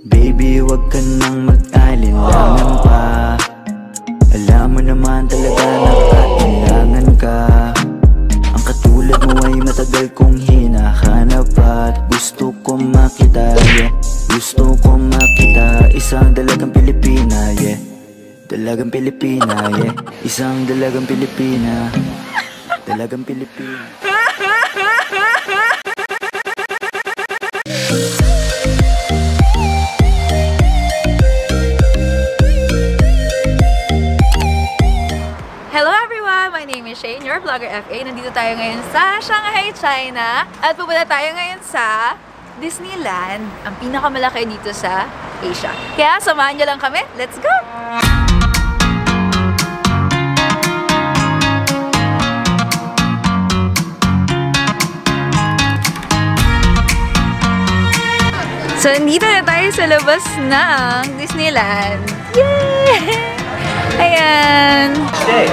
Baby, wag ka nang mag-alinlangan pa. Alam mo naman talaga na kailangan ka. Ang katulad mo ay matagal kong hinahanap at gusto kong makita, yeah. Gusto kong makita isang dalagang Pilipina, yeah. Dalagang Pilipina, yeah. Isang dalagang Pilipina. Dalagang Pilipina. Hello everyone! My name is Shane, your vlogger FA. Nandito tayo ngayon sa Shanghai, China. At pupunta tayo ngayon sa Disneyland, ang pinakamalaki dito sa Asia. Kaya samahan niyo lang kami. Let's go! So, nandito na tayo sa labas ng Disneyland. Yay! Ayan! Today,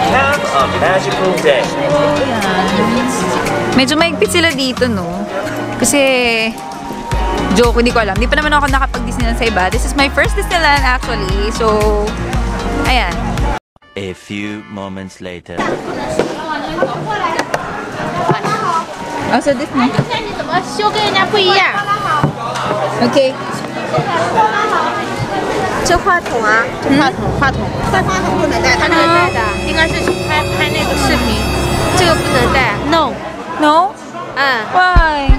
have a magical day. Ayan. Medyo maigpit sila dito, no? Kasi, joke, hindi ko alam. Hindi pa naman ako nakapag-Disneyland sa iba. This is my first Disneyland actually. So, ayan. A few moments later. Oh, so this one. Okay. 这话筒啊，这话筒不能带，它那个带的应该是拍那个视频，这个不能带。No， No? Why?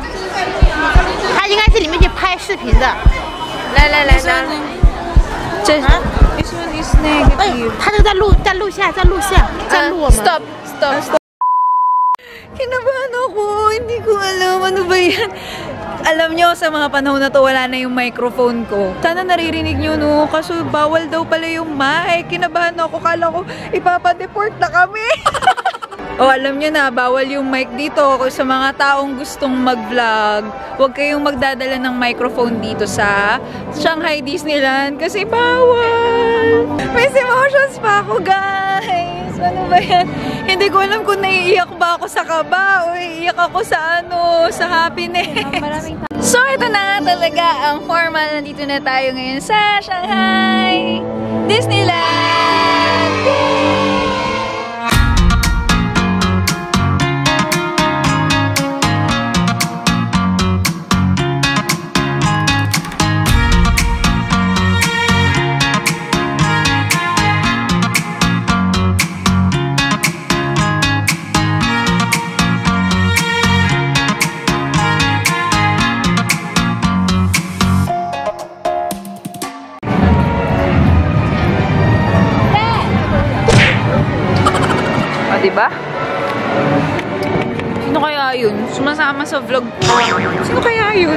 它应该是里面去拍视频的。来， This one is negative. 它这个在录像，在录我们。Stop. Kinabahan ako. Hindi ko alam. Ano ba yan? Alam nyo, sa mga panahon na to, wala na yung microphone ko. Sana naririnig nyo, no? Kaso bawal daw pala yung mic. Kinabahan ako. Kala ko, ipapadeport na kami. O, alam nyo na, bawal yung mic dito. Sa mga taong gustong mag-vlog, huwag kayong magdadala ng microphone dito sa Shanghai Disneyland kasi bawal. May emotions pa ako, guys. Ano ba yan? Hindi ko alam kung naiiyak ba ako sa kaba o iiyak ako sa sa happiness. So, ito na nga talaga ang formal. Nandito na tayo ngayon sa Shanghai Disneyland! Yay! Diba? Sino kaya yun? Sumasama sa vlog ko. Sino kaya yun?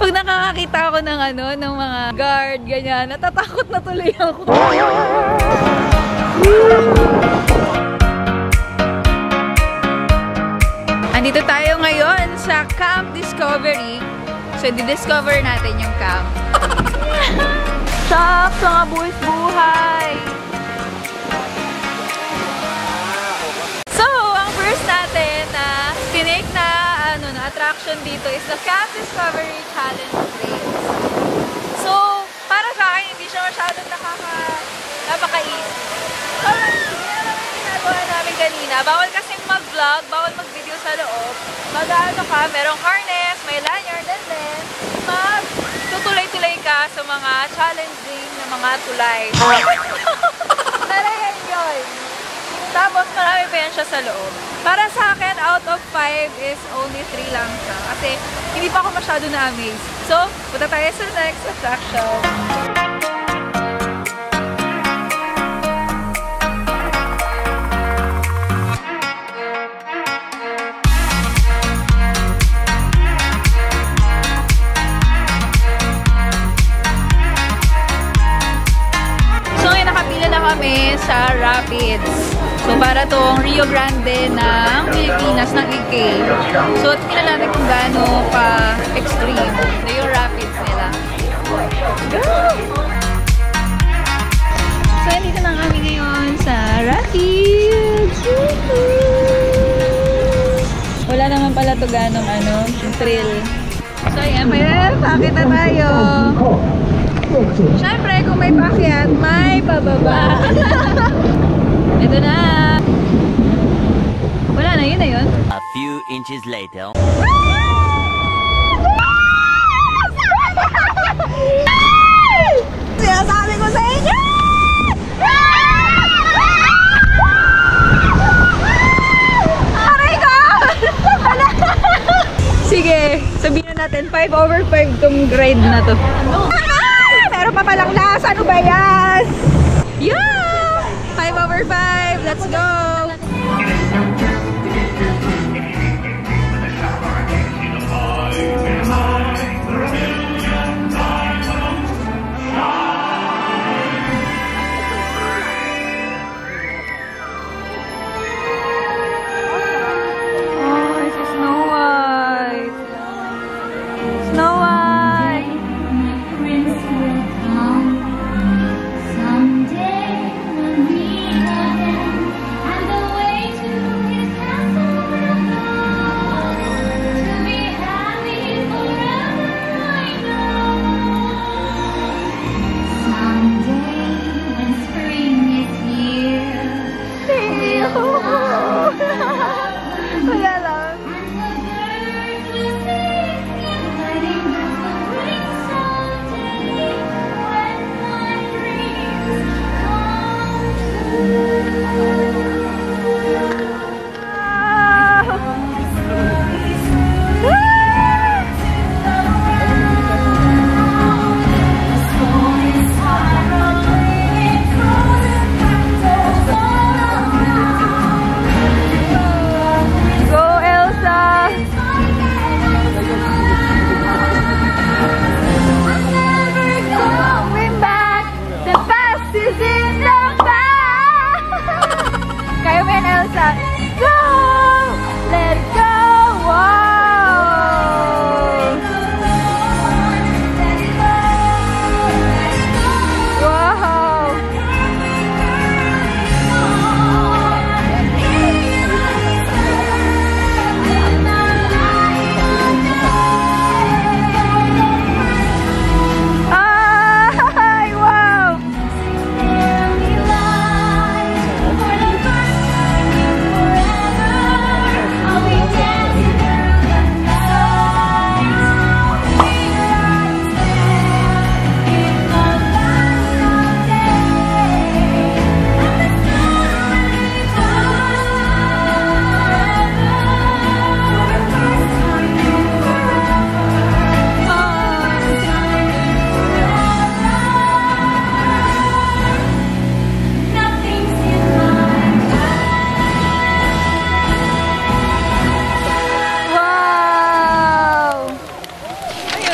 Pag nakakakita ako ng ng mga guard, ganyan, natatakot na tuloy ako. Andito tayo ngayon sa Camp Discovery. So, di-discover natin yung camp. Shops, mga buhay-buhay! Natin na tinake na attraction dito is the Camp Discovery Challenge Race. So, para sa akin, hindi siya masyadong napaka-easy. So, hindi naman yung ginagawa namin kanina. Bawal kasing mag-vlog, bawal mag-video sa loob. Mag-ano ka, merong harness, may lanyard, and then tutuloy-tuloy ka sa mga challenging na mga tulay. Nare-enjoy. Tapos marami pa yan siya sa loob. Para sa akin, out of 5 is only 3 lang siya. Kasi hindi pa ako masyado na-amaze. So, punta tayo sa next attraction. So, ngayon nakapila na kami sa Rapids. So, para tong Rio Grande ng Pilipinas, ng UK. So, tingnan natin kung gaano ka-extreme na yung rapids nila. Go! So, dito na kami ngayon sa rapids. Wala naman pala to ganong thrill. So, ayan, pakita tayo. pababa. Ito na. Wala na, yun na yun. A few inches later. Sinasabi ko sa inyo! Aray ko! Sige, sabihin na natin 5/5 tong ride na to. Meron pa palang last. Ano ba yan? Yeah! 5/5. Let's go! Wala lang.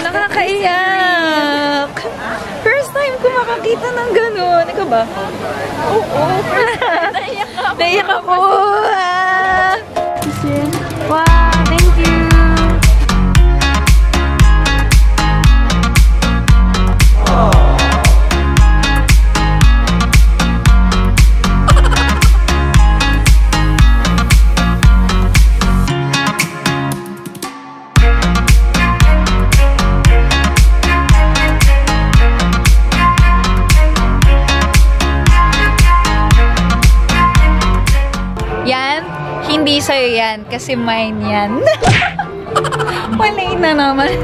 Nakakaiyak! First time ko makakita ng gano'n. Ikaw ba? Oo, first time. Naiyak ako. Naiyak ako. Wow, thank you. Hindi sa'yo yan, kasi mine yan. Malay na naman.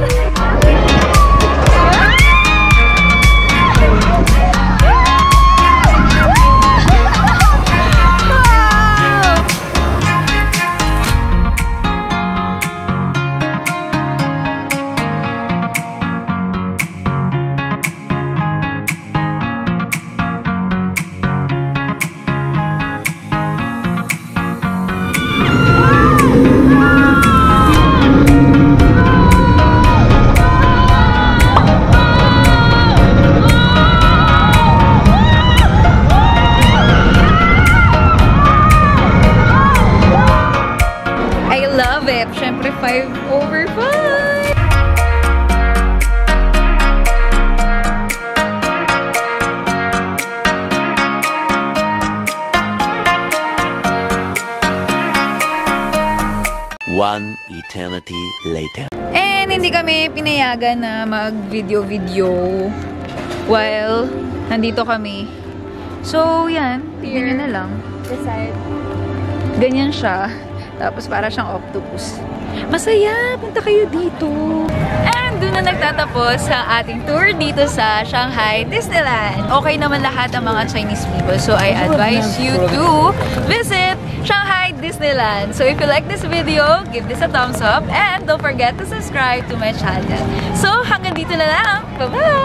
Siyempre, 5/5. One eternity later. And hindi kami pinayagan na mag-video-video while nandito kami So, yan. Tingnan nyo na lang. This side. Ganyan siya. Tapos para siyang octopus. Masaya! Punta kayo dito! And doon na nagtatapos sa ating tour dito sa Shanghai Disneyland. Okay naman lahat ang mga Chinese people. So I advise you to visit Shanghai Disneyland. So if you like this video, give this a thumbs up. And don't forget to subscribe to my channel. So hanggang dito na lang. Bye-bye!